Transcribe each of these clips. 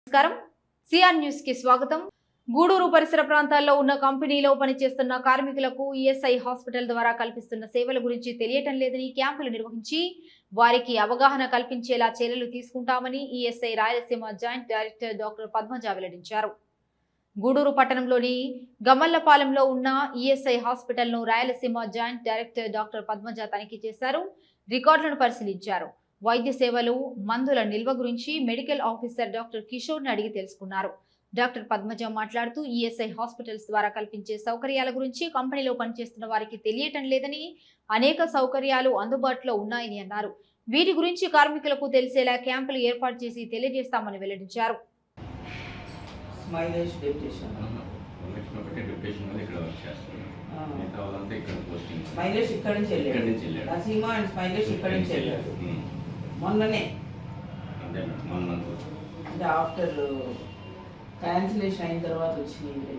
నమస్కారం CR news కి స్వాగతం. గూడూరు పరిసర ప్రాంతాల్లో ఉన్న కంపెనీలో పనిచేస్తున్న కార్మికులకు ఈఎస్ఐ హాస్పిటల్ ద్వారా కల్పిస్తున్న సేవల గురించి తెలియటం లేదని క్యాంపులు నిర్వహించి వారికి అవగాహన కల్పించేలా చర్యలు తీసుకుంటామని ESI Rayalaseema joint director doctor Padmaja వెల్లడించారు. గూడూరు పట్టణంలోని గమల్లపాలెంలో ఉన్న ఈఎస్ఐ హాస్పిటల్ను Rayalaseema joint director doctor Padmaja తనిఖీ చేశారు. రికార్డులను పరిశీలించారు. వైద్య సేవలు, మందుల నిల్వ గురించి మెడికల్ ఆఫీసర్ డాక్టర్ కిషోర్ని అడిగి తెలుసుకున్నారు. డాక్టర్ పద్మజ మాట్లాడుతూ ఈఎస్ఐ హాస్పిటల్స్ ద్వారా కల్పించే సౌకర్యాల గురించి కంపెనీలో పనిచేస్తున్న వారికి తెలియటం లేదని, అనేక సౌకర్యాలు అందుబాటులో ఉన్నాయని అన్నారు. వీటి గురించి కార్మికులకు తెలిసేలా క్యాంపులు ఏర్పాటు చేసి తెలియజేస్తామని వెల్లడించారు. మొన్ననే ఆఫ్టర్ క్యాన్సిలేషన్ అయిన తర్వాత వచ్చింది.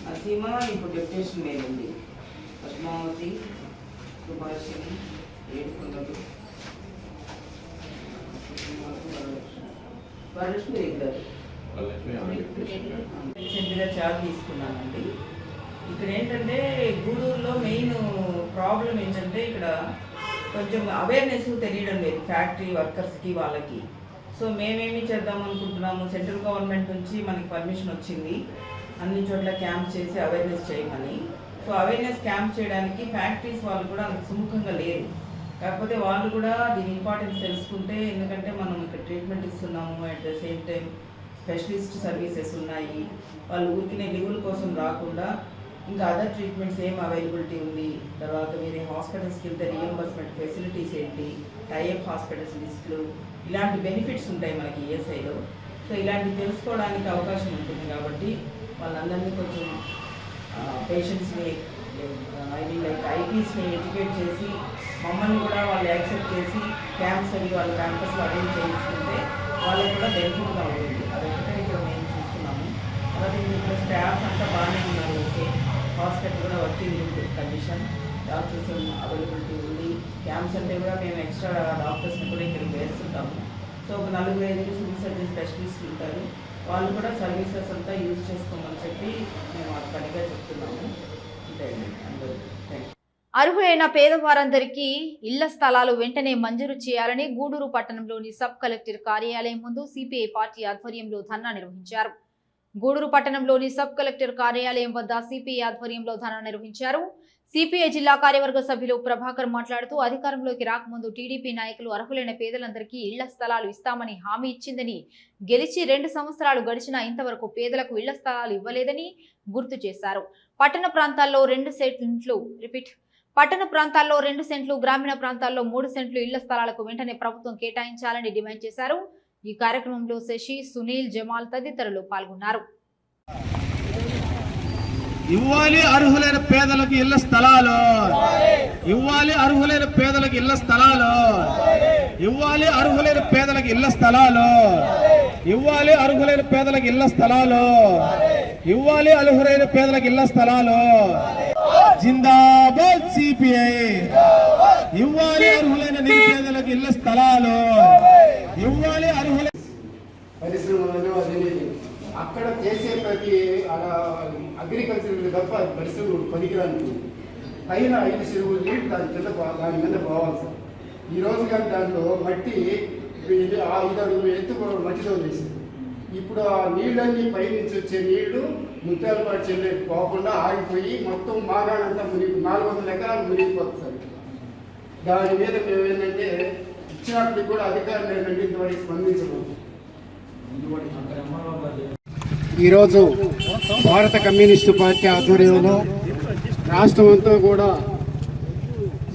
నసీమా ఇప్పుడు డెప్యుటేషన్ మీద ఉంది. పద్మావతి, సుభాషిణి, ఏడుకొండలు, వరలక్ష్మి రెగ్యులర్ రీసెంట్గా చార్జ్ తీసుకున్నానండి. ఇక్కడ ఏంటంటే గూడూరులో మెయిన్ ప్రాబ్లం ఏంటంటే ఇక్కడ కొంచెం అవేర్నెస్ తెలియడం లేదు ఫ్యాక్టరీ వర్కర్స్కి వాళ్ళకి. సో మేమేమి చేద్దాం అనుకుంటున్నాము, సెంట్రల్ గవర్నమెంట్ నుంచి మనకి పర్మిషన్ వచ్చింది అన్ని చోట్ల క్యాంప్ చేసి అవేర్నెస్ చేయమని. సో అవేర్నెస్ క్యాంప్ చేయడానికి ఫ్యాక్టరీస్ వాళ్ళు కూడా అంత సుముఖంగా లేరు. కాకపోతే వాళ్ళు కూడా దీని ఇంపార్టెన్స్ తెలుసుకుంటే, ఎందుకంటే మనం ఇక్కడ ట్రీట్మెంట్ ఇస్తున్నాము, at the same time specialist services ఉన్నాయి. వాళ్ళు ఊరికినే లీవుల కోసం రాకుండా ఇంకా అదర్ ట్రీట్మెంట్స్ ఏం అవైలబిలిటీ ఉంది, తర్వాత వేరే హాస్పిటల్స్కి వెళ్తే రియంబర్స్మెంట్ ఫెసిలిటీస్ ఏంటి, టైఅప్ హాస్పిటల్స్ లిస్టులు, ఇలాంటి బెనిఫిట్స్ ఉంటాయి మనకి ఈఎస్ఐలో. సో ఇలాంటివి తెలుసుకోవడానికి అవకాశం ఉంటుంది. కాబట్టి వాళ్ళందరినీ కొంచెం పేషెంట్స్ని ఐపీస్ని ఎడ్యుకేట్ చేసి మమ్మల్ని కూడా వాళ్ళు యాక్సెప్ట్ చేసి క్యాంప్స్ అవి వాళ్ళ క్యాంపస్లో అరేంజ్ చేయించుకుంటే వాళ్ళకి కూడా బెనిఫిట్గా ఉంటుంది. అదొకటే ఇక్కడ మేము చూస్తున్నాము. అలాగే ఇక్కడ స్టాఫ్ అంతా బాగానే ఉన్నారు. ఓకే, హాస్పిటల్ కూడా వర్కింగ్ కండిషన్, డాక్టర్స్ అవైలబిలిటీ ఉంది. క్యాంప్స్ అంటే కూడా మేము ఎక్స్ట్రా డాక్టర్స్ని కూడా ఇక్కడికి వేస్తుంటాము. సో ఒక 4-5 సివిల్ సర్జన్ స్పెషలిస్టులు ఉంటారు. వాళ్ళు కూడా సర్వీసెస్ అంతా యూజ్ చేసుకోమని చెప్పి మేము పనిగా చెప్తున్నాము. అందరూ అర్హులైన పేదవారందరికీ ఇళ్ల స్థలాలు వెంటనే మంజూరు చేయాలని గూడూరు పట్టణంలోని సబ్ కలెక్టర్ కార్యాలయం ముందు సిపిఐ పార్టీ ఆధ్వర్యంలో ధర్నా నిర్వహించారు. గూడూరు పట్టణంలోని సబ్ కలెక్టర్ కార్యాలయం వద్ద సిపిఐ ఆధ్వర్యంలో ధర్నా నిర్వహించారు. సిపిఐ జిల్లా కార్యవర్గ సభ్యులు ప్రభాకర్ మాట్లాడుతూ, అధికారంలోకి రాకముందు టీడీపీ నాయకులు అర్హులైన పేదలందరికీ ఇళ్ల స్థలాలు ఇస్తామని హామీ ఇచ్చిందని, గెలిచి 2 సంవత్సరాలు గడిచినా ఇంతవరకు పేదలకు ఇళ్ల స్థలాలు ఇవ్వలేదని గుర్తు చేశారు. పట్టణ ప్రాంతాల్లో 2 సెంట్లు, గ్రామీణ ప్రాంతాల్లో 3 సెంట్లు ఇళ్ల స్థలాలకు వెంటనే ప్రభుత్వం కేటాయించాలని డిమాండ్ చేశారు. ఈ కార్యక్రమంలో శశి, సునీల్, జమాల్ తదితరులు పాల్గొన్నారు. ఇవ్వాలి అర్హులైన పేదలకు ఇళ్ల స్థలాలు, ఇవ్వాలి అర్హులైన పేదలకు ఇళ్ల స్థలాలు, ఇవ్వాలి అర్హులైన పేదలకు ఇళ్ల స్థలాలు, ఇవ్వాలి అర్హులైన పేదలకు ఇళ్ల స్థలాలు, ఇవ్వాలి అర్హులైన పేదలకు ఇళ్ల స్థలాలు. జిందాబాద్ సిపిఐ. ఇవ్వాలి అర్హులైన నిరుపేదలకు ఇళ్ల స్థలాలు, ఇవ్వాలి అర్హులైన పరిశ్రమలు అక్కడ చేసే ప్రతి అగ్రికల్చర్ తప్ప పరిశ్రమలు పనికిరానికి పైన 5 చెరువులు దాని మీద పోవాలి సార్. ఈరోజు కానీ దాంట్లో మట్టి 5 అడుగులు ఎత్తు మట్టితో చేసింది. ఇప్పుడు ఆ నీళ్ళన్నీ పైనుంచి వచ్చే నీళ్లు ముత్యాలపాటు చెల్లె పోకుండా ఆగిపోయి మొత్తం మాగాడంతా 400 ఎకరాలు మునిగిపోతుంది సార్. దాని మీద మేము ఏంటంటే ఇచ్చినప్పటికి కూడా అధికారులు ఏంటంటే ఇంతవరకు స్పందించడం. ఈరోజు భారత కమ్యూనిస్టు పార్టీ ఆధ్వర్యంలో రాష్ట్రం అంతా కూడా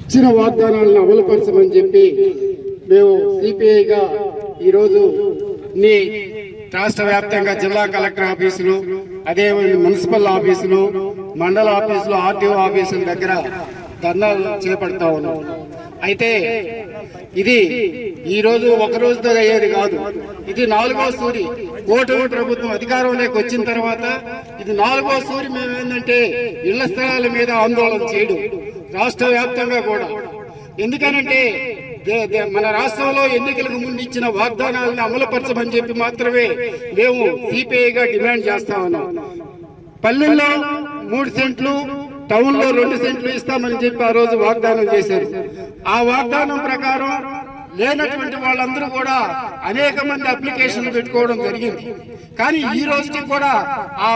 ఇచ్చిన వాగ్దానాలను అమలుపరచమని చెప్పి మేము సిపిఐగా ఈరోజు రాష్ట్ర వ్యాప్తంగా జిల్లా కలెక్టర్ ఆఫీసులు, అదే మున్సిపల్ ఆఫీసులు, మండల ఆఫీసులు, ఆర్టీఓ ఆఫీసుల దగ్గర ధర్నాలు చేపడతా ఉన్నాం. అయితే ఇది ఈ రోజు ఒక రోజుతో అయ్యేది కాదు. ఇది 4వ సూరి. కూటమి ప్రభుత్వం అధికారంలోకి వచ్చిన తర్వాత ఇది 4వ సూరి. మేమేందంటే ఇళ్ల స్థలాల మీద ఆందోళన చేయడం. రాష్ట్ర వ్యాప్తంగా కూడా. ఎందుకనంటే మన రాష్ట్రంలో ఎన్నికలకు ముందు ఇచ్చిన వాగ్దానాలను అమలుపరచమని చెప్పి మాత్రమే మేము సిపిఐగా డిమాండ్ చేస్తా ఉన్నాం. పల్లెల్లో 3 సెంట్లు, టౌన్లో 2 సెంట్లు ఇస్తామని చెప్పి ఆ రోజు వాగ్దానం చేశారు. ఆ వాగ్దానం ప్రకారం లేనటువంటి వాళ్ళందరూ కూడా అనేక మంది అప్లికేషన్లు పెట్టుకోవడం జరిగింది. కానీ ఈ రోజుకి కూడా ఆ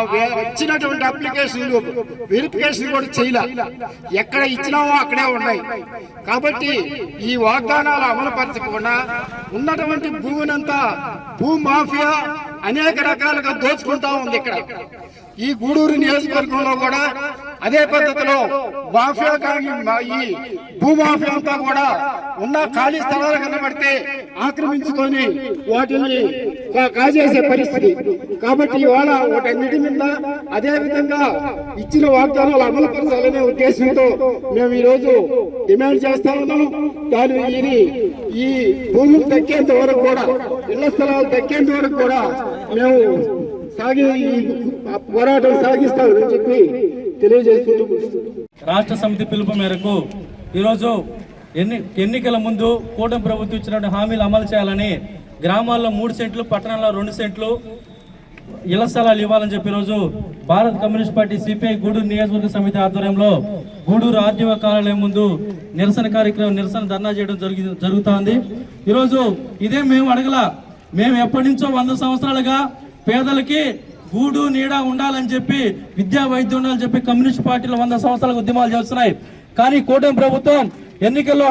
ఇచ్చినటువంటి అప్లికేషన్లు వెరిఫికేషన్ కూడా చేయలే. ఎక్కడ ఇచ్చినామో అక్కడే ఉన్నాయి. కాబట్టి ఈ వాగ్దానాలు అమలుపరచకుండా ఉన్నటువంటి భూమినంతా భూమాఫియా అనేక రకాలుగా దోచుకుంటా ఉంది. ఇక్కడ ఈ గూడూరు నియోజకవర్గంలో కూడా అదే పద్ధతిలో మాఫియా ఈ భూమాఫియా అంతా కూడా ఉన్న ఖాళీ స్థలాలు కనబడితే ఆక్రమించుకొని వాటిని కాజేసే పరిస్థితి. కాబట్టి ఇవాళ వాటన్నిటి మీద అదే విధంగా ఇచ్చిన వాగ్దానాలు అమలుపరచాలనే ఉద్దేశంతో మేము ఈ రోజు డిమాండ్ చేస్తా ఉన్నాం. దాని ఈ భూములు దక్కేంత వరకు కూడా, ఇళ్ల స్థలాలు దక్కేంత వరకు కూడా మేము పోరాటం సాగిస్తామని చెప్పి తెలియజేసుకుంటూ రాష్ట్ర సమితి పిలుపు మేరకు ఈరోజు ఎన్నికల ముందు కూటమి ప్రభుత్వం ఇచ్చినటువంటి హామీలు అమలు చేయాలని గ్రామాల్లో 3 సెంట్లు, పట్టణాల్లో 2 సెంట్లు ఇళ్ల స్థలాలు ఇవ్వాలని చెప్పి ఈరోజు భారత కమ్యూనిస్ట్ పార్టీ సిపిఐ గూడూరు నియోజకవర్గ సమితి ఆధ్వర్యంలో గూడూరు ఆర్డీఓ కార్యాలయం ముందు నిరసన ధర్నా చేయడం జరుగుతోంది. ఈరోజు ఇదే మేము అడగల. మేము ఎప్పటి నుంచో 100 సంవత్సరాలుగా పేదలకి గూడు నీడ ఉండాలని చెప్పి, విద్యా వైద్యం ఉండాలని చెప్పి కమ్యూనిస్ట్ పార్టీలు 100 సంవత్సరాలకు ఉద్యమాలు చేస్తున్నాయి. కానీ కూటమి ప్రభుత్వం ఎన్నికల్లో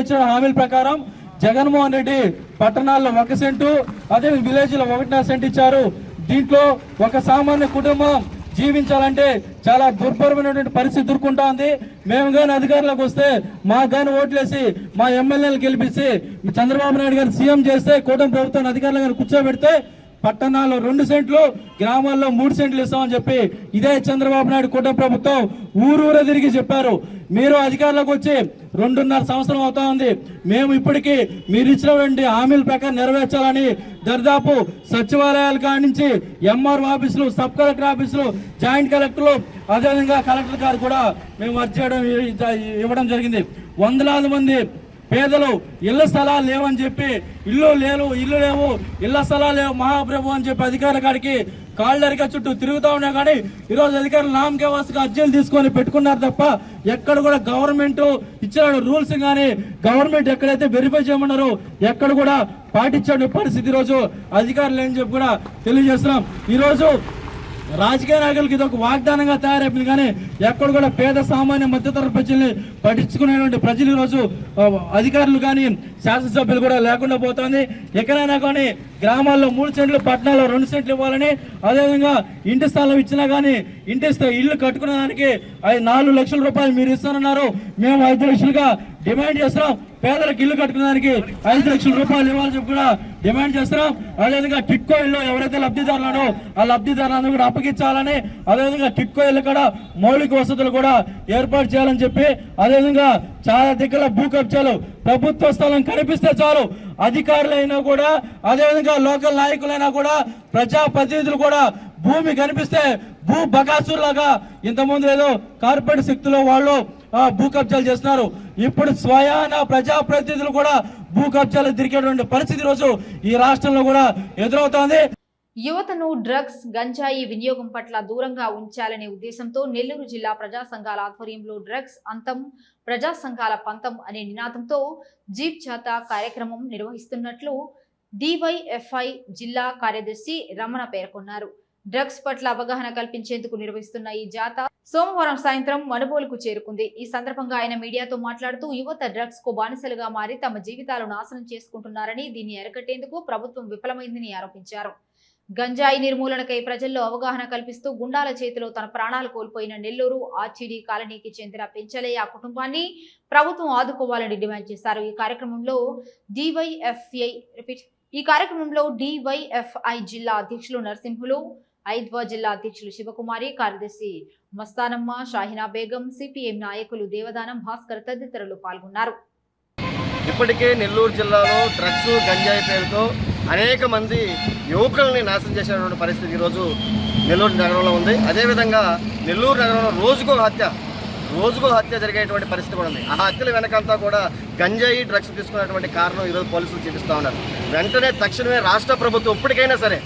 ఇచ్చిన హామీల ప్రకారం జగన్మోహన్ రెడ్డి పట్టణాల్లో 1 సెంటు, అదే విలేజ్ లో 1.5 సెంటు ఇచ్చారు. దీంట్లో ఒక సామాన్య కుటుంబం జీవించాలంటే చాలా దుర్భరమైనటువంటి పరిస్థితి ఎదుర్కొంటా ఉంది. మేము కానీ అధికారంలోకి వస్తే మాకు కానీ ఓట్లేసి మా ఎమ్మెల్యేలు గెలిపిస్తే చంద్రబాబు నాయుడు గారు సీఎం చేస్తే, కూటమి ప్రభుత్వాన్ని అధికారంలో కూర్చోబెడితే పట్టణాల్లో 2 సెంట్లు, గ్రామాల్లో 3 సెంట్లు ఇస్తామని చెప్పి ఇదే చంద్రబాబు నాయుడు కూటమి ప్రభుత్వం ఊరూరే తిరిగి చెప్పారు. మీరు అధికారంలోకి వచ్చి 2.5 సంవత్సరం అవుతా ఉంది. మేము ఇప్పటికీ మీరు ఇచ్చినటువంటి హామీల ప్రకారం నెరవేర్చాలని దరిదాపు సచివాలయాల కాడి నుంచి ఎంఆర్ఓ ఆఫీసులు, సబ్ కలెక్టర్ ఆఫీసులు, జాయింట్ కలెక్టర్లు, అదేవిధంగా కలెక్టర్ గారు కూడా మేము ఇవ్వడం జరిగింది. వందలాది మంది పేదలు ఇళ్ల స్థలాలు లేవని చెప్పి, ఇల్లు లేవు, ఇళ్ల స్థలాలు లేవు మహాప్రభు అని చెప్పి అధికారుల కాడికి కాళ్ళరిక చుట్టూ తిరుగుతూ ఉన్నా కానీ ఈరోజు అధికారులు నామకే వాసుగా అర్జీలు తీసుకొని పెట్టుకున్నారు తప్ప ఎక్కడ కూడా గవర్నమెంట్ ఇచ్చిన రూల్స్ కానీ, గవర్నమెంట్ ఎక్కడైతే వెరిఫై చేయమన్నారో ఎక్కడ కూడా పాటించే పరిస్థితి ఈరోజు అధికారులు అని చెప్పి కూడా తెలియజేస్తున్నాం. ఈరోజు రాజకీయ నాయకులకి ఇది ఒక వాగ్దానంగా తయారైపోయింది. కానీ ఎక్కడ కూడా పేద సామాన్య మధ్యతరగతి ప్రజల్ని పట్టించుకునేటువంటి ప్రజలు ఈరోజు అధికారులు కానీ శాసనసభ్యులు కూడా లేకుండా పోతుంది. ఎక్కడైనా కానీ గ్రామాల్లో 3 సెంట్లు, పట్టణాల్లో 2 సెంట్లు ఇవ్వాలని, అదేవిధంగా ఇంటి స్థలం ఇచ్చినా కానీ ఇల్లు కట్టుకునే దానికి 4 లక్షల రూపాయలు మీరు ఇస్తానన్నారు. మేము 5 లక్షలుగా డిమాండ్ చేస్తున్నాం. పేదలకు ఇల్లు కట్టుకునేదానికి 5 లక్షల రూపాయలు ఇవ్వాలని చెప్పి కూడా డిమాండ్ చేస్తున్నాం. అదేవిధంగా టిట్కో ఇల్లు ఎవరైతే లబ్ధిదారులను ఆ లబ్ధిదారులను కూడా అప్పగించాలని, అదేవిధంగా టిట్కో ఇల్లు కూడా మౌలిక వసతులు కూడా ఏర్పాటు చేయాలని చెప్పి, అదేవిధంగా చాలా దగ్గర భూ కబ్జాలు, ప్రభుత్వ స్థలం కనిపిస్తే చాలు అధికారులైనా కూడా, అదేవిధంగా లోకల్ నాయకులైనా కూడా, ప్రజాప్రతినిధులు కూడా భూమి కనిపిస్తే భూ బకాసులాగా ఇంతకుముందు ఏదో కార్పొరేట్ శక్తులు వాళ్ళు భూ కబ్జాలు చేస్తున్నారు. ఇప్పుడు స్వయాన ప్రజాప్రతినిధులు కూడా భూ కబ్జాలు తిరిగేటువంటి పరిస్థితి రోజు ఈ రాష్ట్రంలో కూడా ఎదురవుతోంది. యువతను డ్రగ్స్, గంజాయి వినియోగం పట్ల దూరంగా ఉంచాలనే ఉద్దేశంతో నెల్లూరు జిల్లా ప్రజా సంఘాల ఆధ్వర్యంలో డ్రగ్స్ అంతం, ప్రజా సంఘాల పంతం అనే నినాదంతో జీప్ జాతా కార్యక్రమం నిర్వహిస్తున్నట్లు డివైఎఫ్ఐ జిల్లా కార్యదర్శి రమణ పేర్కొన్నారు. డ్రగ్స్ పట్ల అవగాహన కల్పించేందుకు నిర్వహిస్తున్న ఈ జాతా సోమవారం సాయంత్రం మనుబోలుకు చేరుకుంది. ఈ సందర్భంగా ఆయన మీడియాతో మాట్లాడుతూ యువత డ్రగ్స్ కు బానిసలుగా మారి తమ జీవితాలు నాశనం చేసుకుంటున్నారని, దీన్ని అరికట్టేందుకు ప్రభుత్వం విఫలమైందని ఆరోపించారు. గంజాయి నిర్మూలనకై ప్రజల్లో అవగాహన కల్పిస్తూ గుండాల చేతిలో తన ప్రాణాలు కోల్పోయిన నెల్లూరు ఆర్చిడి కాలనీకి చెందిన పెంచలయ్య కుటుంబాన్ని ప్రభుత్వం ఆదుకోవాలని డిమాండ్ చేశారు. ఈ కార్యక్రమంలో డివైఎఫ్ఐ జిల్లా అధ్యక్షులు నరసింహులు, ఐద్వా జిల్లా అధ్యక్షులు శివకుమారి, కార్యదర్శి మస్తానమ్మ, షాహినా బేగం, సిపిఎం నాయకులు దేవదానం, భాస్కర్ తదితరులు పాల్గొన్నారు. ఇప్పటికే నెల్లూరు జిల్లాలో డ్రగ్స్, గంజాయి పేరుతో అనేక మంది యువకుల్ని నాశనం చేసినటువంటి పరిస్థితి ఈరోజు నెల్లూరు నగరంలో ఉంది. అదేవిధంగా నెల్లూరు నగరంలో రోజుకో హత్య, రోజుకో హత్య జరిగేటువంటి పరిస్థితి కూడా ఉంది. ఆ హత్యల వెనకంతా కూడా గంజాయి డ్రగ్స్ తీసుకున్నటువంటి కారణం ఈరోజు పోలీసులు చూపిస్తూ ఉన్నారు. వెంటనే తక్షణమే రాష్ట్ర ప్రభుత్వం ఇప్పటికైనా సరే,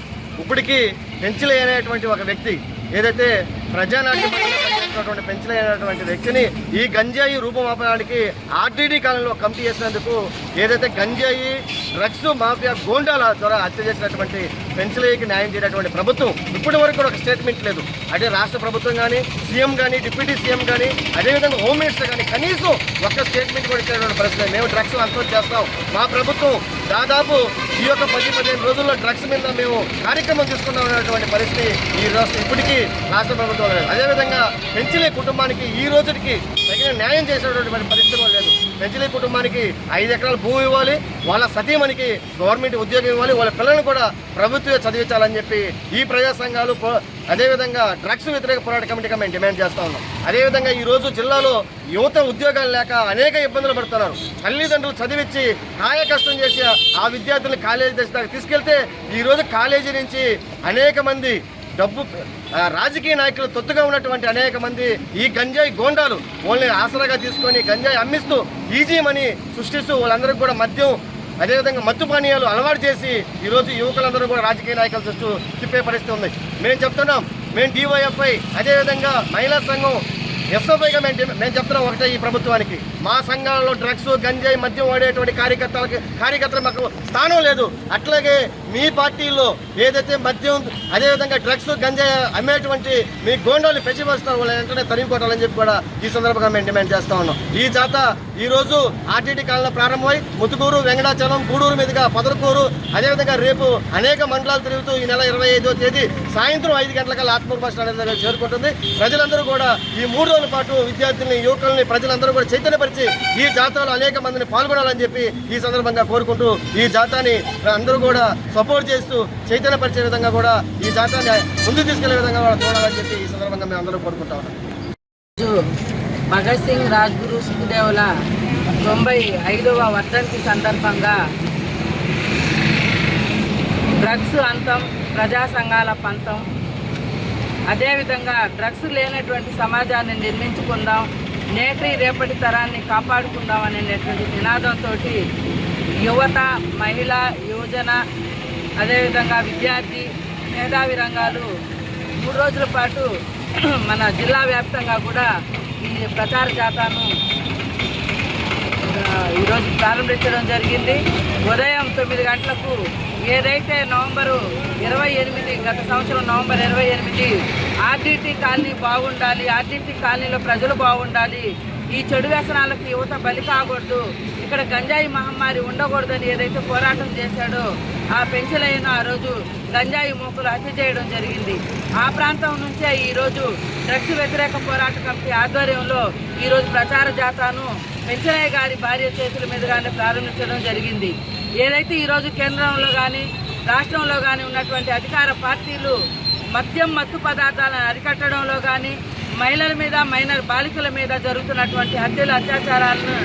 ఇప్పటికీ పెంచిలే అనేటువంటి ఒక వ్యక్తి ఏదైతే ప్రజానాట్యం పెంచిలే అనేటువంటి వ్యక్తిని ఈ గంజాయి రూపమాపడానికి ఆర్టీడీ కాలంలో కమిటీ చేసినందుకు ఏదైతే గంజాయి డ్రగ్స్ మాఫియా గోండాల ద్వారా హత్య చేసినటువంటి పెంచిలేకి న్యాయం చేయనటువంటి ప్రభుత్వం ఇప్పటి వరకు కూడా ఒక స్టేట్మెంట్ లేదు. అంటే రాష్ట్ర ప్రభుత్వం కానీ, సీఎం కానీ, డిప్యూటీ సీఎం కానీ, అదేవిధంగా హోమ్ మినిస్టర్ కానీ కనీసం ఒక్క స్టేట్మెంట్ కూడా ఇచ్చినటువంటి పరిస్థితి. మేము డ్రగ్స్ అంతం చేస్తాం, మా ప్రభుత్వం దాదాపు ఈ యొక్క 10-15 రోజుల్లో డ్రగ్స్ మీద మేము కార్యక్రమం తీసుకున్నాం అనేటువంటి పరిస్థితి ఈ రాష్ట్రం ఇప్పటికీ రాష్ట్ర ప్రభుత్వం లేదు. అదేవిధంగా పెంచిలే కుటుంబానికి ఈ రోజుకి తగిన న్యాయం చేసేటటువంటి పరిస్థితి కూడా లేదు. పెంచిలే కుటుంబానికి 5 ఎకరాల భూమి ఇవ్వాలి, వాళ్ళ సతీమణికి గవర్నమెంట్ ఉద్యోగం ఇవ్వాలి, వాళ్ళ పిల్లలను కూడా ప్రభుత్వమే చదివించాలని చెప్పి ఈ ప్రజా సంఘాలు అదేవిధంగా డ్రగ్స్ వ్యతిరేక పోరాట కమిటీగా మేము డిమాండ్ చేస్తూ ఉన్నాం. అదేవిధంగా ఈరోజు జిల్లాలో యువత ఉద్యోగాలు లేక అనేక ఇబ్బందులు పడుతున్నారు. తల్లిదండ్రులు చదివించి కాయ కష్టం చేసి ఆ విద్యార్థులను కాలేజీ దశ దాకా తీసుకెళ్తే ఈరోజు కాలేజీ నుంచి అనేక మంది డబ్బు రాజకీయ నాయకులు తొత్తుగా ఉన్నటువంటి అనేక మంది ఈ గంజాయి గోండాలు వాళ్ళని ఆసరాగా తీసుకొని గంజాయి అమ్మిస్తూ ఈజీ మనీ సృష్టిస్తూ వాళ్ళందరికీ కూడా మద్యం అదేవిధంగా మత్తు పానీయాలు అలవాటు చేసి ఈరోజు యువకులందరూ కూడా రాజకీయ నాయకుల చుట్టూ తిప్పే పరిస్థితి ఉంది. మేము చెప్తున్నాం, మేము డివైఎఫ్ఐ అదేవిధంగా మహిళా సంఘం ఎస్ఎఫ్ఐగా మేము చెప్తున్నాం ఒకటే ఈ ప్రభుత్వానికి, మా సంఘాలలో డ్రగ్స్ గంజాయి మద్యం వాడేటువంటి కార్యకర్తలు మాకు స్థానం లేదు. అట్లాగే మీ పార్టీలో ఏదైతే మద్యం అదేవిధంగా డ్రగ్స్ గంజాయి అమ్మేటువంటి మీ గోండాలు పెంచిపోస్తున్నారు వాళ్ళని వెంటనే తరిమికొట్టాలని చెప్పి కూడా ఈ సందర్భంగా మేము డిమాండ్ చేస్తా ఉన్నాం. ఈ జాత ఈరోజు ఆర్టీటీ కాలంలో ప్రారంభమై ముతుకూరు, వెంకటాచలం, గూడూరు మీదుగా పొదలకూరు అదేవిధంగా రేపు అనేక మండలాలు తిరుగుతూ ఈ నెల 25వ తేదీ సాయంత్రం 5 గంటలకు ఆత్మూరు బస్ స్టాండ్ దగ్గర చేరుకుంటుంది. ప్రజలందరూ కూడా ఈ 3 రోజుల పాటు విద్యార్థుల్ని, యువకుల్ని, ప్రజలందరూ కూడా చైతన్యపరిచి ఈ జాతరలో అనేక మందిని పాల్గొనాలని చెప్పి ఈ సందర్భంగా కోరుకుంటూ ఈ జాతాని అందరూ కూడా సపోర్ట్ చేస్తూ చైతన్యపరిచే విధంగా కూడా ఈ జాతాన్ని ముందుకు తీసుకెళ్లే విధంగా కూడా చూడాలని చెప్పి ఈ సందర్భంగా మేము అందరూ కోరుకుంటా ఉన్నాం. భగత్ సింగ్, రాజ్గురు, సుఖదేవుల 95వ వర్ధంతి సందర్భంగా డ్రగ్స్ అంతం, ప్రజా సంఘాల పంతం, అదేవిధంగా డ్రగ్స్ లేనటువంటి సమాజాన్ని నిర్మించుకుందాం, నేటి రేపటి తరాన్ని కాపాడుకుందాం అనేటువంటి నినాదంతో యువత, మహిళ, యువజన అదేవిధంగా విద్యార్థి, మేధావి రంగాలు 3 రోజుల పాటు మన జిల్లా వ్యాప్తంగా కూడా ఈ ప్రచార జాతాను ఈరోజు ప్రారంభించడం జరిగింది. ఉదయం 9 గంటలకు ఏదైతే నవంబరు 28 గత సంవత్సరం నవంబర్ 28 ఆర్టీటీ కాలనీ బాగుండాలి, ఆర్టీటీ కాలనీలో ప్రజలు బాగుండాలి, ఈ చెడు వ్యసనాలకు యువత బలి కాకూడదు, ఇక్కడ గంజాయి మహమ్మారి ఉండకూడదని ఏదైతే పోరాటం చేశాడో ఆ పెంచలైన ఆ రోజు గంజాయి మూకలు హత్య చేయడం జరిగింది. ఆ ప్రాంతం నుంచే ఈరోజు డ్రగ్స్ వ్యతిరేక పోరాట కమిటీ ఆధ్వర్యంలో ఈరోజు ప్రచార జాతాను పెంచలయ్య గారి భార్య చేతుల మీదుగానే ప్రారంభించడం జరిగింది. ఏదైతే ఈరోజు కేంద్రంలో కానీ రాష్ట్రంలో కానీ ఉన్నటువంటి అధికార పార్టీలు మద్యం, మత్తు పదార్థాలను అరికట్టడంలో కానీ, మహిళల మీద, మైనర్ బాలికల మీద జరుగుతున్నటువంటి హత్యలు, అత్యాచారాలను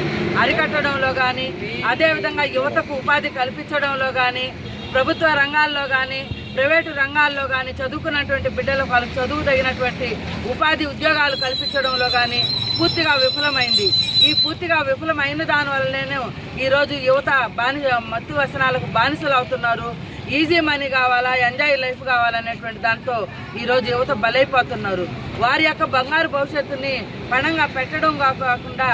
అరికట్టడంలో కానీ, అదేవిధంగా యువతకు ఉపాధి కల్పించడంలో కానీ, ప్రభుత్వ రంగాల్లో కానీ ప్రైవేటు రంగాల్లో కానీ చదువుకున్నటువంటి బిడ్డలకు వాళ్ళకి చదువు తగినటువంటి ఉపాధి ఉద్యోగాలు కల్పించడంలో కానీ పూర్తిగా విఫలమైంది. ఈ పూర్తిగా విఫలమైన దానివల్లనే ఈరోజు యువత మత్తు వ్యసనాలకు బానిసలు అవుతున్నారు. ఈజీ మనీ కావాలా, ఎంజాయ్ లైఫ్ కావాలనేటువంటి దాంతో ఈరోజు యువత బలైపోతున్నారు. వారి యొక్క బంగారు భవిష్యత్తుని పణంగా పెట్టడం కాకుండా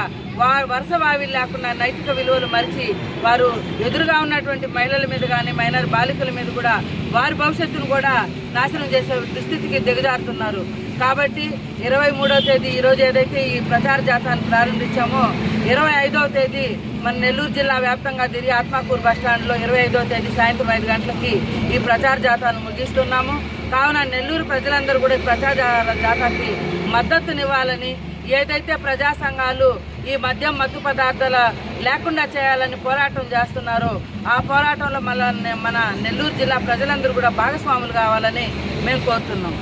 వరుస వావిలు లేకుండా నైతిక విలువలు మరిచి వారు ఎదురుగా ఉన్నటువంటి మహిళల మీద కానీ మైనర్ బాలికల మీద కూడా వారి భవిష్యత్తును కూడా నాశనం చేసే దుస్థితికి దిగజారుతున్నారు. కాబట్టి 23వ తేదీ ఈరోజు ఏదైతే ఈ ప్రచార జాతాన్ని ప్రారంభించామో 25వ తేదీ మన నెల్లూరు జిల్లా వ్యాప్తంగా తిరిగి ఆత్మకూరు బస్టాండ్లో 25వ తేదీ సాయంత్రం 5 గంటలకి ఈ ప్రచార జాతాను ముగిస్తున్నాము. కావున నెల్లూరు ప్రజలందరూ కూడా ఈ ప్రచార జాతాకి మద్దతునివ్వాలని, ఏదైతే ప్రజా సంఘాలు ఈ మద్యం, మత్తు పదార్థాల లేకుండా చేయాలని పోరాటం చేస్తున్నారో ఆ పోరాటంలో మన నెల్లూరు జిల్లా ప్రజలందరూ కూడా భాగస్వాములు కావాలని మేము కోరుతున్నాం.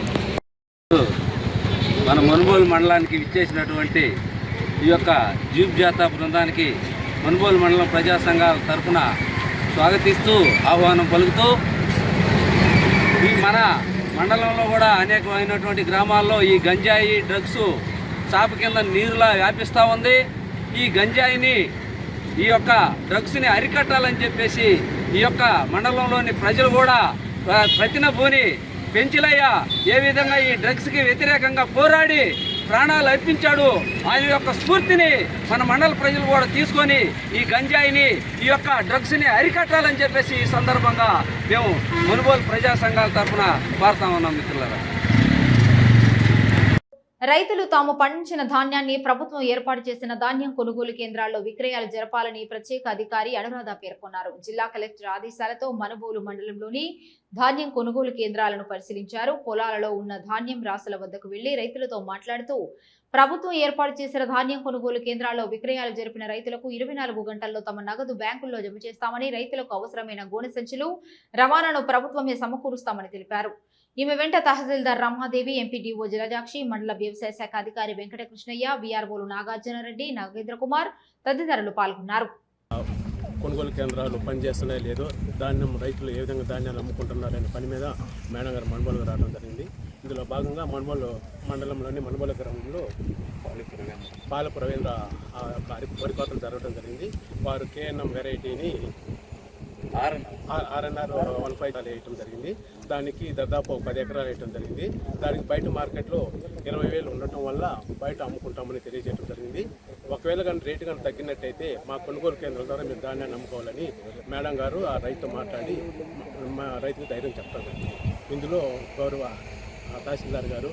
మన మనుబోలు మండలానికి విచ్చేసినటువంటి ఈ యొక్క జీప్ జాతా బృందానికి మనుబోలు మండలం ప్రజా సంఘాల తరఫున స్వాగతిస్తూ ఆహ్వానం పలుకుతూ ఈ మన మండలంలో కూడా అనేకమైనటువంటి గ్రామాల్లో ఈ గంజాయి డ్రగ్స్ చాప కింద నీరులా వ్యాపిస్తూ ఉంది. ఈ గంజాయిని, ఈ యొక్క డ్రగ్స్ని అరికట్టాలని చెప్పేసి ఈ యొక్క మండలంలోని ప్రజలు కూడా ప్రతినబూని పెంచిలయ్య ఏ విధంగా ఈ డ్రగ్స్కి వ్యతిరేకంగా పోరాడి ప్రాణాలు అర్పించాడు. ఆయన యొక్క స్ఫూర్తిని మన మండల ప్రజలు కూడా తీసుకొని ఈ గంజాయిని, ఈ యొక్క డ్రగ్స్ని అరికట్టాలని చెప్పేసి ఈ సందర్భంగా మేము మునుగోలు ప్రజా సంఘాల తరఫున కోరుతా ఉన్నాం మిత్రులారా. రైతులు తాము పండించిన ధాన్యాన్ని ప్రభుత్వం ఏర్పాటు చేసిన ధాన్యం కొనుగోలు కేంద్రాల్లో విక్రయాలు జరపాలని ప్రత్యేక అధికారి అనురాధ పేర్కొన్నారు. జిల్లా కలెక్టర్ ఆదేశాలతో మనుబోలు మండలంలోని ధాన్యం కొనుగోలు కేంద్రాలను పరిశీలించారు. పొలాలలో ఉన్న ధాన్యం రాసుల వద్దకు వెళ్లి రైతులతో మాట్లాడుతూ ప్రభుత్వం ఏర్పాటు చేసిన ధాన్యం కొనుగోలు కేంద్రాల్లో విక్రయాలు జరిపిన రైతులకు 24 గంటల్లో తమ నగదు బ్యాంకుల్లో జమ చేస్తామని, రైతులకు అవసరమైన గోనె సంచులు రవాణాను ప్రభుత్వమే సమకూరుస్తామని తెలిపారు. ఈమె వెంట తహసీల్దార్ రమాదేవి, ఎంపీడీఓ జలజాక్షి, మండల వ్యవసాయ శాఖ అధికారి వెంకటకృష్ణయ్య, వీఆర్ఓలు నాగార్జునరెడ్డి, నాగేంద్ర కుమార్ తదితరులు పాల్గొన్నారు. కొనుగోలు కేంద్రాలు పనిచేస్తున్నాయి లేదో, ధాన్యం రైతులు ఏ విధంగా ధాన్యాలు అమ్ముకుంటున్నారనే పని మీద మేడం గారు మనుబోలుకు రావడం జరిగింది. ఇందులో భాగంగా మనుబోలు మండలంలోని మనుబోలు గ్రామంలో పాలపు రవీంద్ర వరి కోతలు జరగడం జరిగింది. వారు కేఎన్ఎం వెరైటీని RNR 15 వేయటం జరిగింది. దానికి దాదాపు 10 ఎకరాలు వేయటం జరిగింది. దానికి బయట మార్కెట్లో 20,000 ఉండటం వల్ల బయట అమ్ముకుంటామని తెలియజేయడం జరిగింది. ఒకవేళ కానీ రేటు కానీ తగ్గినట్టయితే మా కొనుగోలు కేంద్రం ద్వారా మీరు ధాన్యాన్ని అమ్ముకోవాలని మేడం గారు ఆ రైతుతో మాట్లాడి మా రైతుకి ధైర్యం చెప్తారు. ఇందులో గౌరవ తహసీల్దార్ గారు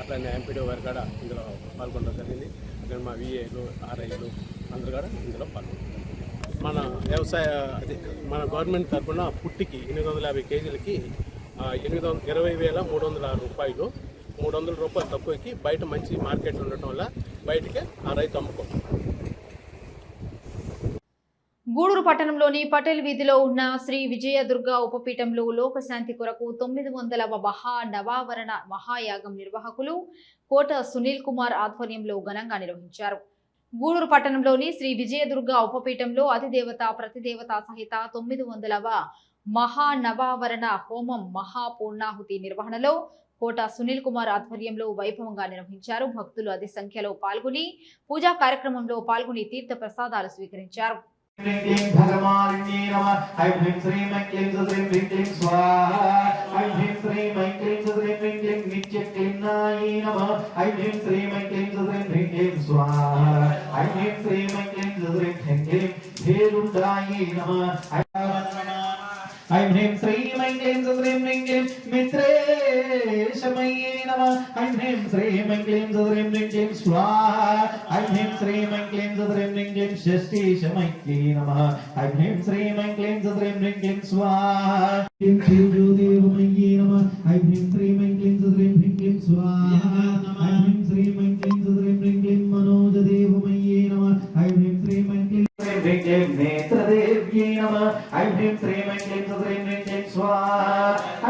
అట్లానే ఎంపీడీఓ గారు కూడా ఇందులో పాల్గొనడం జరిగింది. అట్లా మా VAలు RIలు అందరూ కూడా ఇందులో పాల్గొన్నారు. మన మన గవర్నమెంట్ తరఫున పుట్టికి 850 కేజీలకి 20,306 రూపాయలు, 300 రూపాయలు తక్కువకి బయట మంచి మార్కెట్ ఉండటం వల్ల బయటకే ఆ రైతు అమ్ముకుంటాం. గూడూరు పట్టణంలోని పటేల్ వీధిలో ఉన్న శ్రీ విజయదుర్గ ఉపపీఠంలో లోకశాంతి కొరకు 900వ మహానవావరణ మహాయాగం నిర్వాహకులు కోట సునీల్ కుమార్ ఆధ్వర్యంలో ఘనంగా నిర్వహించారు. గూడూరు పట్టణంలోని శ్రీ విజయదుర్గ ఉపపీఠంలో అధిదేవత ప్రతిదేవత సహిత 900వ మహానవావరణ హోమం మహాపూర్ణాహుతి నిర్వహణలో కోట సునీల్ కుమార్ ఆధ్వర్యంలో వైభవంగా నిర్వహించారు. భక్తులు అధిక సంఖ్యలో పాల్గొని పూజా కార్యక్రమంలో పాల్గొని తీర్థ ప్రసాదాలు స్వీకరించారు. భగవాన్యే నమః. ఐం హ్రీం శ్రీం ఐం క్లీం శ్రీం హ్రీం క్లీం స్వాహా. ఐం హ్రీం శ్రీం ఐం క్లీం శ్రీం హ్రీం క్లీం నిత్యక్లీనాయే నమః. ఐం హ్రీం శ్రీం ఐం క్లీం శ్రీం హ్రీం క్లీం స్వాహా. ఐం హ్రీం శ్రీం ఐం క్లీం శ్రీం హ్రీం క్లీం భేరుండాయే నమః. ఐం హ్రీం శ్రీం ఐం క్లీం శ్రీం హ్రీం క్లీం మిత్రేశమయే నమః. ఐం హ్రీం శ్రీం ఐం క్లీం శ్రీం హ్రీం క్లీం స్వాహా. ఐం హ్రీం శ్రీం ఐం క్లీం శ్రీం హ్రీం క్లీం షష్ఠీశమయే నమః. ఐం హ్రీం శ్రీం ఐం క్లీం శ్రీం హ్రీం క్లీం స్వాహా. ఐం హ్రీం జ్యోతిర్మయే నమః. ఐం హ్రీం శ్రీం ఐం క్లీం శ్రీం హ్రీం క్లీం స్వాహా. ఐం హ్రీం శ్రీం ఐం క్లీం శ్రీం హ్రీం క్లీం మనోజదేవమయే నమః. ఐం హ్రీం శ్రీం ఐం క్లీం శ్రీం హ్రీం క్లీం నేత్రదేవ్యే నమః. ఐం హ్రీం శ్రీం ఐం క్లీం శ్రీం హ్రీం క్లీం స్వాహా.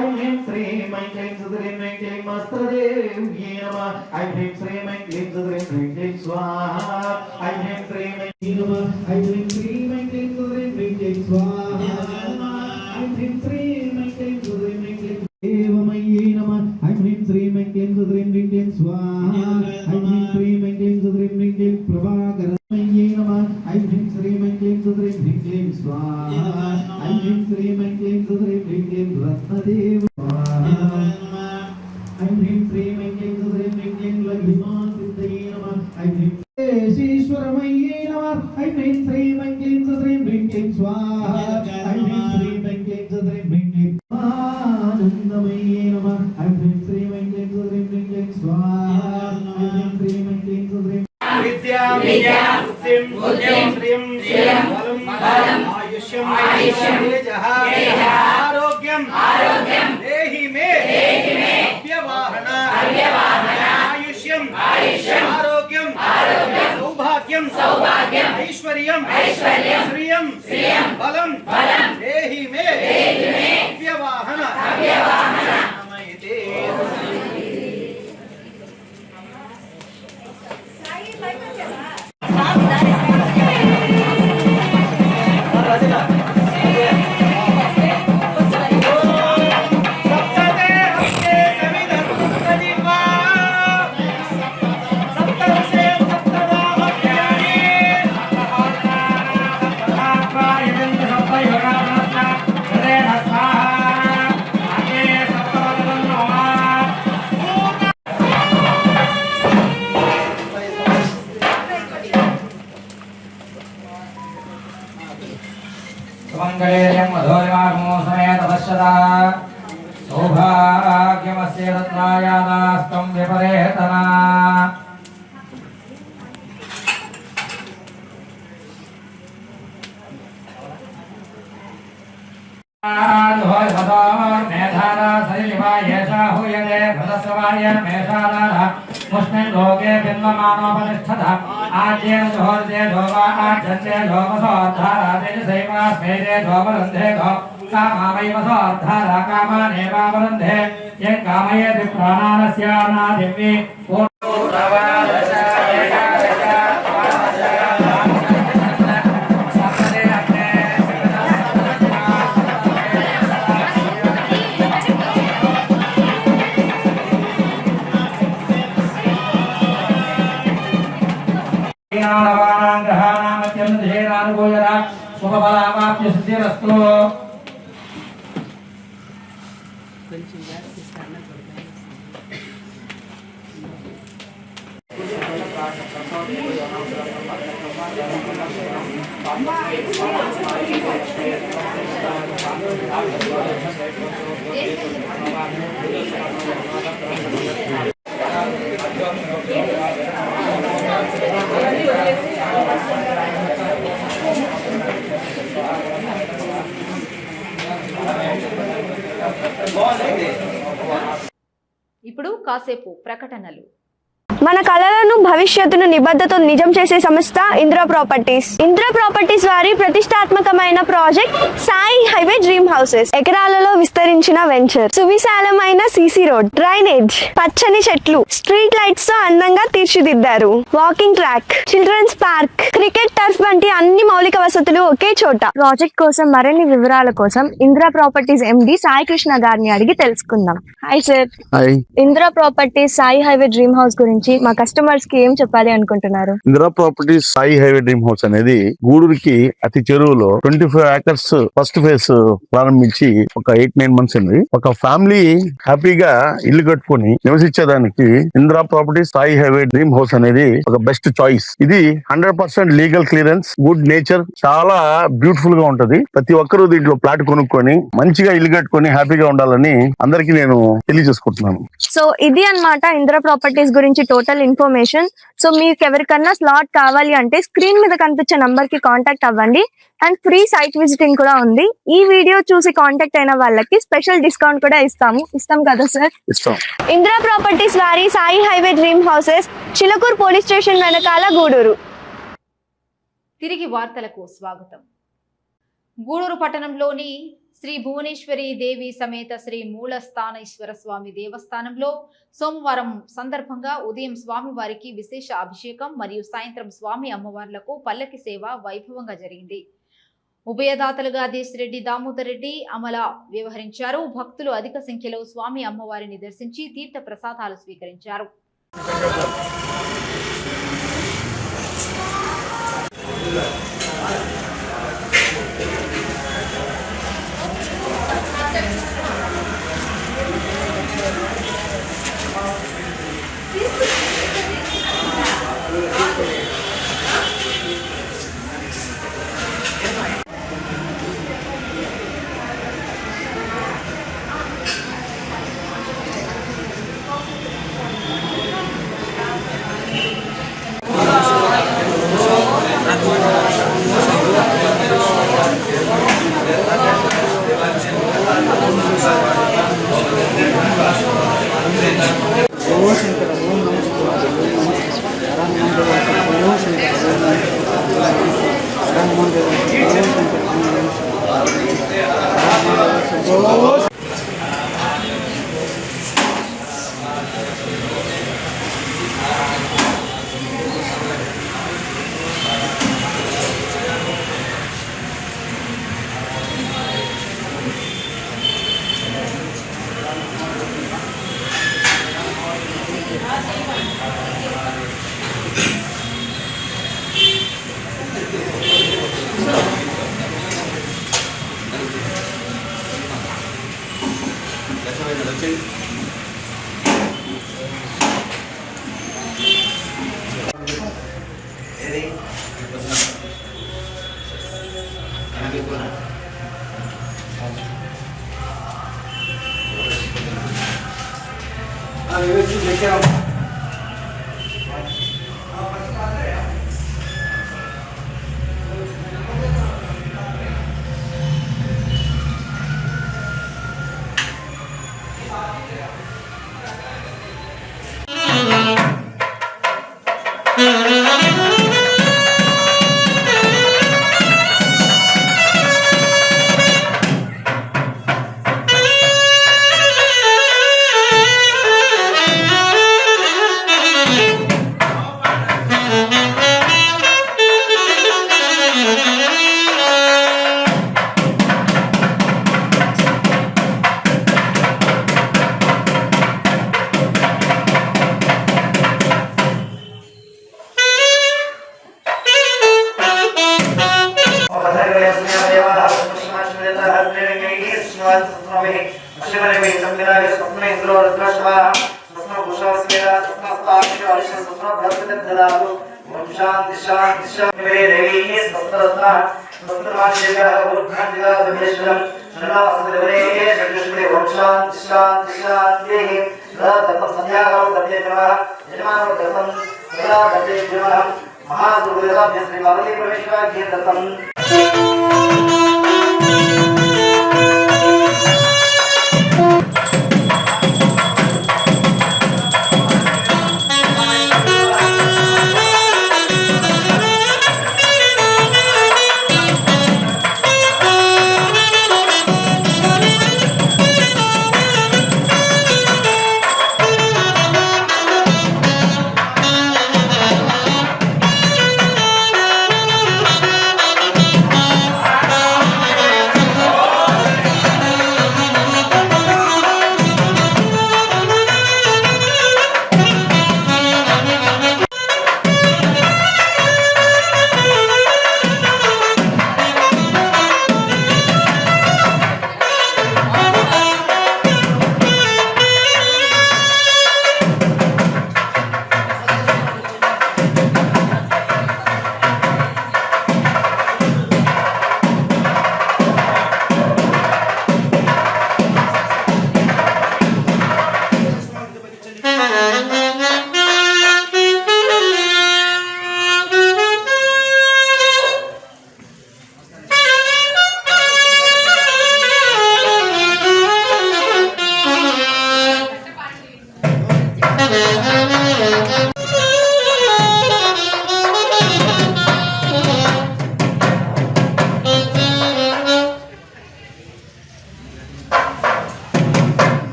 ఐం హ్రీం శ్రీం ఐం క్లీం శ్రీం హ్రీం క్లీం అస్త్రదేవ్యే నమః. ఐం హ్రీం శ్రీం ఐం క్లీం శ్రీం హ్రీం క్లీం స్వాహా. ఐం హ్రీం శ్రీం ఐం నమః. ఐం హ్రీం శ్రీం ఐం క్లీం శ్రీం హ్రీం క్లీం స్వాహా. ఐం హ్రీం శ్రీం ఐం క్లీం శ్రీం హ్రీం క్లీం దేవమయే నమః. ఐం హ్రీం శ్రీం ఐం క్లీం శ్రీం హ్రీం క్లీం స్వాహా. ఐం హ్రీం శ్రీం ఐం క్లీం శ్రీం హ్రీం క్లీం ప్రభాకరమయే నమః. ఐం హ్రీం శ్రీం ఐం క్లీం శ్రీం హ్రీం క్లీం స్వాహా. ఐం హ్రీం శ్రీం ఐం క్లీం శ్రీం హ్రీం క్లీం రత్నదేవ స్వాహా. ఐం హ్రీం శ్రీం ఐం క్లీం శ్రీం హ్రీం క్లీం లఘిమా సిద్ధయే నమః. ఐం హ్రీం శేషీశ్వరమయే నమః. ఐం హ్రీం శ్రీం ఐం క్లీం శ్రీం హ్రీం క్లీం స్వాహా. ఐం హ్రీం శ్రీం ఐం క్లీం శ్రీం హ్రీం క్లీం ఆనందమయే నమః. ఐం హ్రీం శ్రీం ఐం క్లీం శ్రీం హ్రీం క్లీం స్వాహా. ఐం హ్రీం శ్రీం ఐం క్లీం శ్రీం విద్యాం బుద్ధిం శ్రీం బలం ఆయుష్యం తేజః ఆరోగ్యం దేహి మే అవ్యవాహన ఆయుష్యం ఆరోగ్యం సౌభాగ్యం ఐశ్వర్యం శ్రియం బలం దేహి మే అవ్యవాహన సప్తదే सुमङ्गलेयं मधुरिमागमो समेत पश्यता सौभाग्यमस्य तत्रायादास्तं विपरेतना मेधाना सलिलिवायेषा हूयते भृतस्वाय मेषादारः मुष्मिन् लोके बिन्वमानोपनिष्ठतः आज्येन जोहर्ते जोवा आज्यन्ते जोमसोद्धाराते सैवास्मेते जोमरुन्धे गो कामावैवसोद्धारा कामानेवावरुन्धे यं कामयेति प्राणानस्यानादिव्ये शुभफलावाप्यसिद्धिरस्तु ఇప్పుడు కాసేపు ప్రకటనలు. మన కళలను భవిష్యత్తును నిబద్ధతతో నిజం చేసే సంస్థ ఇంద్ర ప్రాపర్టీస్. ఇంద్ర ప్రాపర్టీస్ వారి ప్రతిష్టాత్మకమైన project Sai highway dream houses. ఎకరాలలో విస్తరించిన వెంచర్, సువిశాలమైన సీసీ రోడ్, డ్రైనేజ్, పచ్చని చెట్లు, స్ట్రీట్ లైట్స్ తో అందంగా తీర్చిదిద్దారు. Walking track, children's park, cricket turf వంటి అన్ని మౌలిక వసతులు ఒకే చోట. ప్రాజెక్ట్ కోసం మరిన్ని వివరాల కోసం ఇంద్ర ప్రాపర్టీస్ ఎండి సాయి కృష్ణ గారిని అడిగి తెలుసుకుందాం. Hi sir. Hi. Indra properties Sai highway dream house గురించి మా కస్టమర్స్ కి ఏం చెప్పాలి అనుకుంటున్నారు? Indira properties Sai highway dream house అనేది గూడూరుకి అతి చెరువులో 25 acres ఫస్ట్ ఫేజ్ ప్రారంభించి ఒక 8-9 months ఉంది. ఒక ఫ్యామిలీ హ్యాపీగా ఇల్లు కట్టుకొని నివసించేదానికి Indira properties Sai highway dream house అనేది ఒక బెస్ట్ చాయిస్. ఇది 100% లీగల్ క్లియరెన్స్, గుడ్ నేచర్, చాలా బ్యూటిఫుల్ గా ఉంటది. ప్రతి ఒక్కరూ దీంట్లో ప్లాట్ కొనుక్కొని మంచిగా ఇల్లు కట్టుకొని హ్యాపీగా ఉండాలని అందరికీ నేను తెలియజేసుకుంటున్నాను. సో ఇది అన్నమాట ఇందిరా ప్రాపర్టీస్ గురించి టోటల్ ఇన్ఫర్మేషన్. సో మీకు ఎవరికన్నా స్లాట్ కావాలి అంటే స్క్రీన్ మీద కనిపించే నంబర్ కి కాంటాక్ట్ అవ్వండి. అండ్ ఫ్రీ సైట్ విజిటింగ్ కూడా ఉంది. ఈ వీడియో చూసి కాంటాక్ట్ అయిన వాళ్ళకి స్పెషల్ డిస్కౌంట్ కూడా ఇస్తాం కదా సార్? ఇందిరా ప్రాపర్టీస్ వారి Sai highway dream houses, Chilakuru police station వెనకాల, గూడూరు. తిరిగి వార్తలకు స్వాగతం. గూడూరు పట్టణంలోని శ్రీ భువనేశ్వరి దేవి సమేత శ్రీ మూలస్థానేశ్వర స్వామి దేవస్థానంలో సోమవారం సందర్భంగా ఉదయం స్వామివారికి విశేష అభిషేకం మరియు సాయంత్రం స్వామి అమ్మవార్లకు పల్లకి సేవ వైభవంగా జరిగింది. ఉభయదాతలుగా దేశిరెడ్డి, దామోదర్ రెడ్డి, అమల వ్యవహరించారు. భక్తులు అధిక సంఖ్యలో స్వామి అమ్మవారిని దర్శించి తీర్థ ప్రసాదాలు స్వీకరించారు. शांति शांति शांति देवी सत्रस्ना सत्रमांजिका उद्घाटिका दमेश्वरम शरणासुदेवरे जगदीश्वरे ओम शांति शांति शांति तत्व संध्याकाल दत्ते नमः यजमानो दत्तं सदा दत्ते नमः महासुदेवाभ्य श्री मारुति प्रवेशका के दत्तं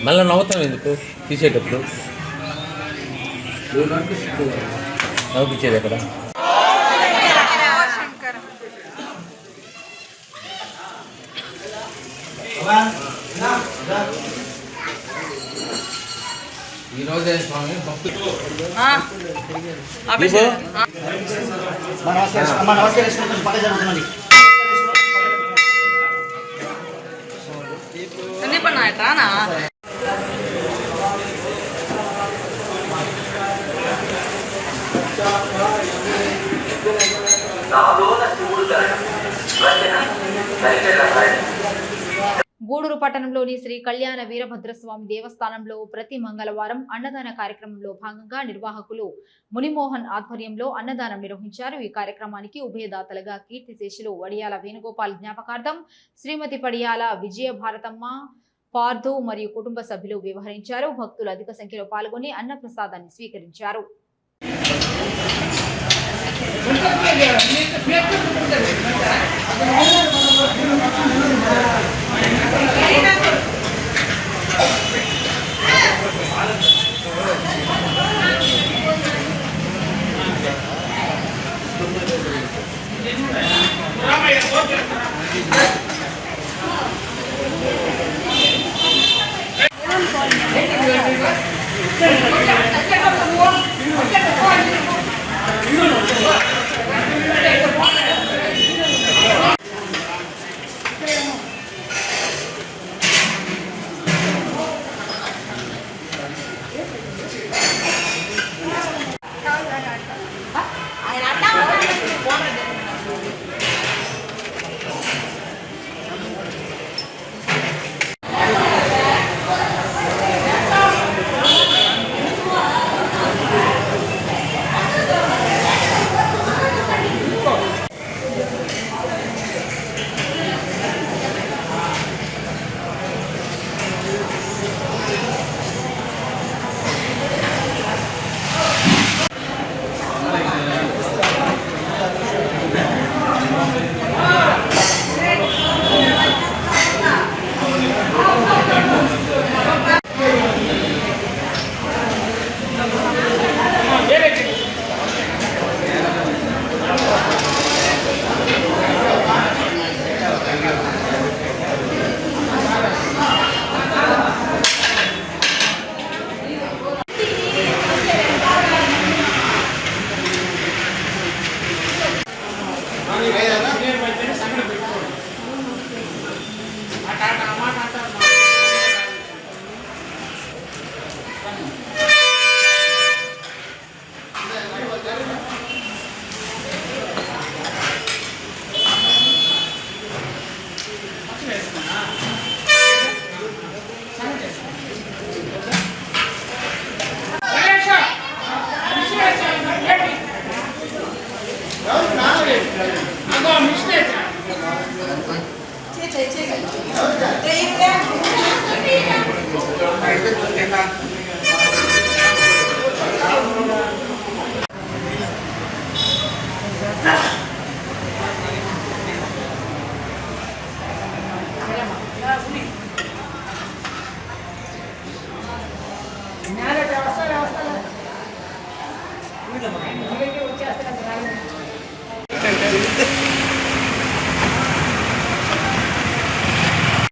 మళ్ళీ నవ్వుతాం ఎందుకు తీసేటప్పుడు నవ్వుపించేది ఎక్కడ ఈరోజే స్వామి భక్తులు గూడూరు పట్టణంలోని శ్రీ కళ్యాణ వీరభద్రస్వామి దేవస్థానంలో ప్రతి మంగళవారం అన్నదాన కార్యక్రమంలో భాగంగా నిర్వాహకులు మునిమోహన్ ఆధ్వర్యంలో అన్నదానం నిర్వహించారు. ఈ కార్యక్రమానికి ఉభయదాతలుగా కీర్తిశేషులు వడియాల వేణుగోపాల్ జ్ఞాపకార్థం శ్రీమతి పడియాల విజయ భారతమ్మ, పార్థు మరియు కుటుంబ సభ్యులు వ్యవహరించారు. భక్తులు అధిక సంఖ్యలో పాల్గొని అన్నప్రసాదాన్ని స్వీకరించారు.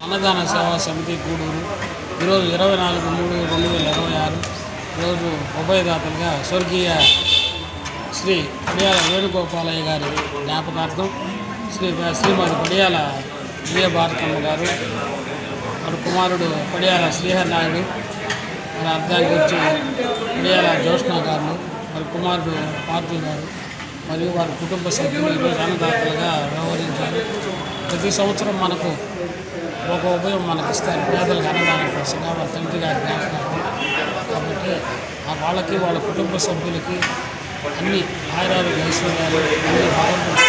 అన్నదాన సేవా సమితి గూడూరు ఈరోజు 24/3/2026 ఈరోజు ఉభయదాతలుగా స్వర్గీయ శ్రీ పడియాల వేణుగోపాలయ్య గారి జ్ఞాపకార్థం శ్రీమతి పడియాల విజయభారతమ్మ గారు, వారి కుమారుడు పడియాల శ్రీహరి నాయుడు, వారి అర్ధానికి వచ్చి పడియాల జ్యోష్ణ గారు, వారి కుమారుడు పార్థు గారు మరియు వారి కుటుంబ సభ్యులు ఈరోజు అన్నదాతలుగా వ్యవహరించారు. ప్రతి సంవత్సరం మనకు ఒక ఉభయం మనకి ఇస్తారు పేదలకు అన్నదానం కోసంగా వాళ్ళ తండ్రి గారి జ్ఞాపకార్థం. కాబట్టి వాళ్ళకి వాళ్ళ కుటుంబ సభ్యులకి అన్ని ఆయురారోగ్య ఐశ్వర్యాలు అన్ని భగవంతుడు.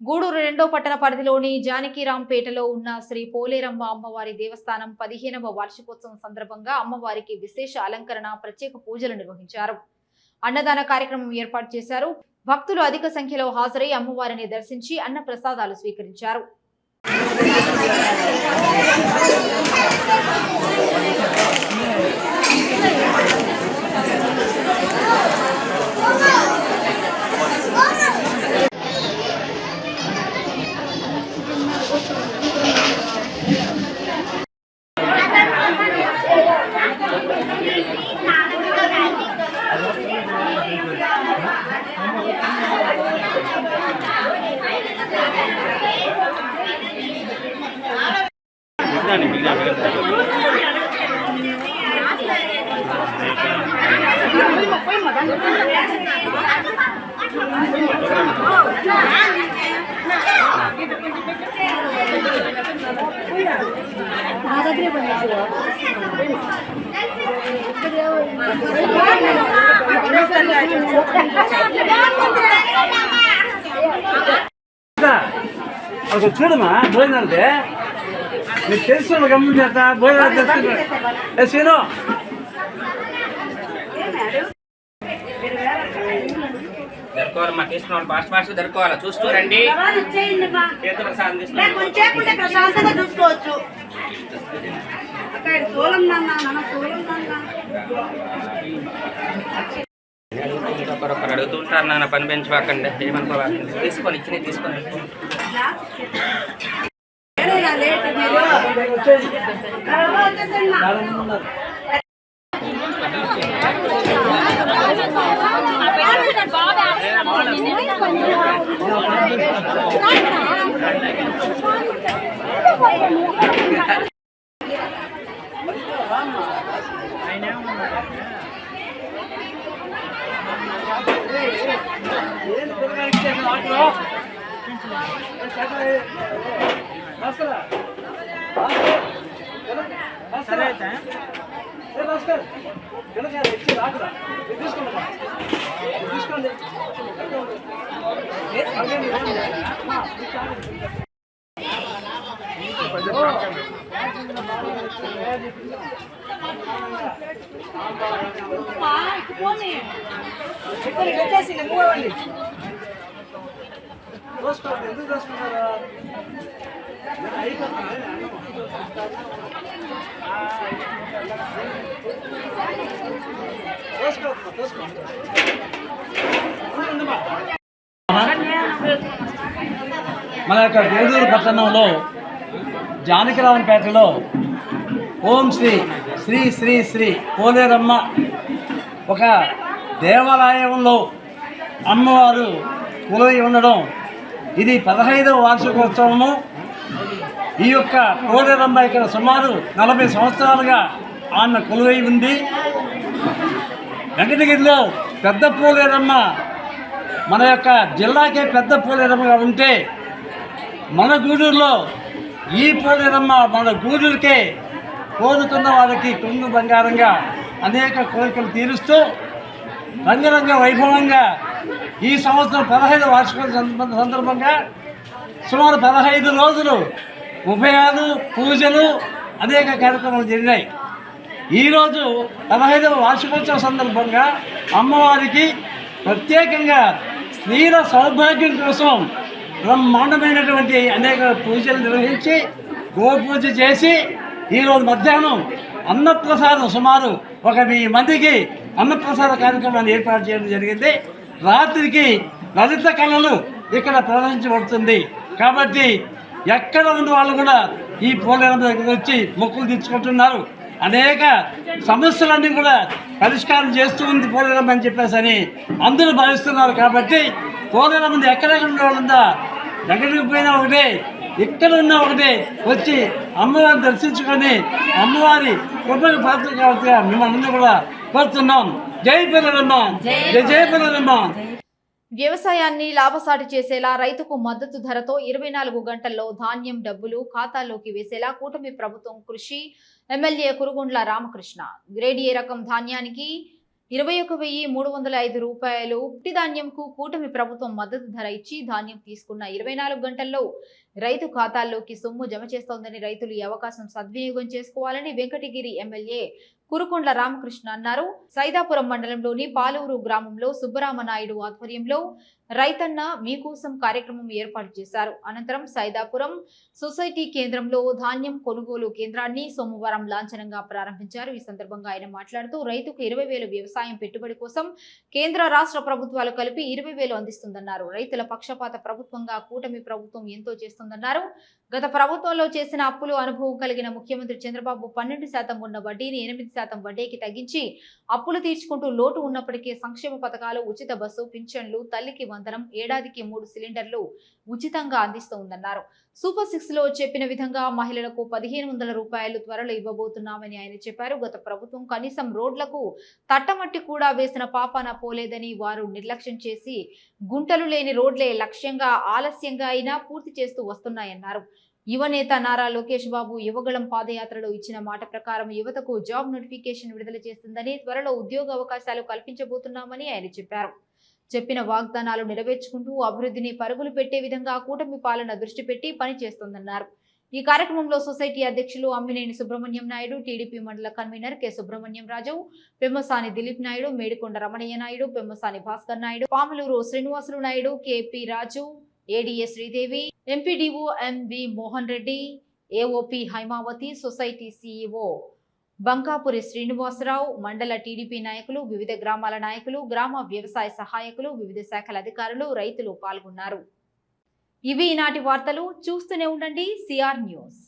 గూడూరు 2వ పట్టణ పరిధిలోని జానకిరాంపేటలో ఉన్న శ్రీ పోలేరమ్మ అమ్మవారి దేవస్థానం 15వ వార్షికోత్సవం సందర్భంగా అమ్మవారికి విశేష అలంకరణ, ప్రత్యేక పూజలు నిర్వహించారు. అన్నదాన కార్యక్రమం ఏర్పాటు చేశారు. భక్తులు అధిక సంఖ్యలో హాజరై అమ్మవారిని దర్శించి అన్న ప్రసాదాలు స్వీకరించారు. చూడమా భోజనాలే నీకు తెలుసు గమ్ముంట భోజనాలు సీను జరుకోవాలమ్మా, తీసుకున్నాను ఫాస్ట్ ఫాస్ట్ జరుకోవాలి. చూస్తూ రండి. ప్రశాంతంగా చూసుకోవచ్చు. ఒకరొకరు అడుగుతూ ఉంటారు, నాన్న పని పెంచుకోకండి, ఏమనుకోవాలి. తీసుకొని ఇచ్చిన తీసుకొని మన యొక్క గూడూరు పట్టణంలో జానకిరామపేటలో ఓం శ్రీ శ్రీ శ్రీ శ్రీ పోలేరమ్మ ఒక దేవాలయంలో అమ్మవారు కొలువై ఉండడం ఇది 15వ వార్షికోత్సవము. ఈ యొక్క పోలేరమ్మ ఇక్కడ సుమారు 40 సంవత్సరాలుగా ఆమె కొలువై ఉంది. వెంకటగిరిలో పెద్ద పోలేరమ్మ మన యొక్క జిల్లాకే పెద్ద పోలేరమ్మగా ఉంటే మన గూడూరులో ఈ పోలేరమ్మ మన గూడూరుకే కోరుకున్న వారికి కొంగు బంగారంగా అనేక కోరికలు తీరుస్తూ రంగరంగ వైభవంగా ఈ సంవత్సరం 15వ వార్షికోత్సవం సందర్భంగా సుమారు 15 రోజులు ఉభయాలు పూజలు అనేక కార్యక్రమాలు జరిగినాయి. ఈరోజు 15వ వార్షికోత్సవ సందర్భంగా అమ్మవారికి ప్రత్యేకంగా స్త్రీల సౌభాగ్యం కోసం బ్రహ్మాండమైనటువంటి అనేక పూజలు నిర్వహించి గోపూజ చేసి ఈరోజు మధ్యాహ్నం అన్నప్రసాదం సుమారు 1000 మందికి అన్నప్రసాద కార్యక్రమాన్ని ఏర్పాటు చేయడం జరిగింది. రాత్రికి లలిత కళలు ఇక్కడ ప్రదర్శించబడుతుంది. కాబట్టి ఎక్కడ ఉన్న వాళ్ళు కూడా ఈ పోలేరమ్మ దగ్గరికి వచ్చి మొక్కులు తీర్చుకుంటున్నారు. అనేక సమస్యలన్నీ కూడా పరిష్కారం చేస్తూ ఉంది పోలేరమ్మ అని చెప్పేసి అని అందరూ భావిస్తున్నారు. కాబట్టి పోలేరమ్మ ఎక్కడెక్కడ ఉన్న వాళ్ళంతా దగ్గరికి పోయినా ఒకటే, ఇక్కడ ఉన్న ఒకటే వచ్చి అమ్మవారిని దర్శించుకొని అమ్మవారి కృపకు పాత్ర కావచ్చుగా మిమ్మల్ని అందరూ కూడా కోరుతున్నాం. జై పోలేరమ్మ, జై జై పోలేరమ్మ. వ్యవసాయాన్ని లాభసాటి చేసేలా రైతుకు మద్దతు ధరతో 24 గంటల్లో ధాన్యం డబ్బులు ఖాతాల్లోకి వేసేలా కూటమి ప్రభుత్వం కృషి. MLA Kurugondla Ramakrishna. Grade A రకం ధాన్యానికి 21,305 రూపాయలు. పుట్టి ధాన్యంకు కూటమి ప్రభుత్వం మద్దతు ధర ఇచ్చి ధాన్యం తీసుకున్న 24 గంటల్లో రైతు ఖాతాల్లోకి సొమ్ము జమ చేస్తోందని రైతులు ఈ అవకాశం సద్వినియోగం చేసుకోవాలని వెంకటగిరి ఎమ్మెల్యే కురుకొండ్ల రామకృష్ణ అన్నారు. సైదాపురం మండలంలోని పాలూరు గ్రామంలో సుబ్బరామనాయుడు ఆధ్వర్యంలో రైతన్న మీకోసం కార్యక్రమం ఏర్పాటు చేశారు. అనంతరం సైదాపురం సొసైటీ కేంద్రంలో ధాన్యం కొనుగోలు కేంద్రాన్ని సోమవారం లాంఛనంగా ప్రారంభించారు. ఈ సందర్భంగా ఆయన మాట్లాడుతూ రైతుకు 20,000 వ్యవసాయం పెట్టుబడి కోసం కేంద్ర రాష్ట్ర ప్రభుత్వాలు కలిపి 20,000 అందిస్తుందన్నారు. రైతుల పక్షపాత ప్రభుత్వంగా కూటమి ప్రభుత్వం ఎంతో చేస్తుందన్నారు. గత ప్రభుత్వంలో చేసిన అప్పులు అనుభవం కలిగిన ముఖ్యమంత్రి చంద్రబాబు 12% ఉన్న వడ్డీని 8% వడ్డీకి తగ్గించి అప్పులు తీర్చుకుంటూ లోటు ఉన్నప్పటికీ సంక్షేమ పథకాలు, ఉచిత బస్సు, పింఛన్లు, తల్లికి వందనం, ఏడాదికి 3 సిలిండర్లు ఉచితంగా అందిస్తోందన్నారు. సూపర్ 6 లో చెప్పిన విధంగా మహిళలకు 1,500 రూపాయలు త్వరలో ఇవ్వబోతున్నామని ఆయన చెప్పారు. గత ప్రభుత్వం కనీసం రోడ్లకు తట్టమట్టి కూడా వేసిన పాపాన పోలేదని, వారు నిర్లక్ష్యం చేసి గుంటలు లేని రోడ్లే లక్ష్యంగా ఆలస్యంగా అయినా పూర్తి చేస్తూ వస్తున్నాయన్నారు. యువనేత నారా లోకేష్ బాబు యువగళం పాదయాత్రలో ఇచ్చిన మాట ప్రకారం యువతకు జాబ్ నోటిఫికేషన్ విడుదల చేస్తుందని, త్వరలో ఉద్యోగ అవకాశాలు కల్పించబోతున్నామని ఆయన చెప్పారు. చెప్పిన వాగ్దానాలు నెరవేర్చుకుంటూ అభివృద్ధిని పరుగులు పెట్టే విధంగా కూటమి పాలన దృష్టి పెట్టి పనిచేస్తోందన్నారు. ఈ కార్యక్రమంలో సొసైటీ అధ్యక్షులు Ammineni Subrahmanyam Naidu, TDP mandal convener K Subrahmanyam Raju, Pemmasani Dilip Naidu, Medikonda Ramanaiah Naidu, Pemmasani Bhaskar Naidu, Pamuluru Srinivasulu Naidu, KP Raju, ADS Sridevi, MPDO MV Mohan Reddy, AOP Haimavathi, society CEO Bankapuri Srinivasarao, mandal TDP నాయకులు, వివిధ గ్రామాల నాయకులు, గ్రామ వ్యవసాయ సహాయకులు, వివిధ శాఖల అధికారులు, రైతులు పాల్గొన్నారు. ఇవి ఈనాటి వార్తలు. చూస్తూనే ఉండండి సిఆర్ న్యూస్.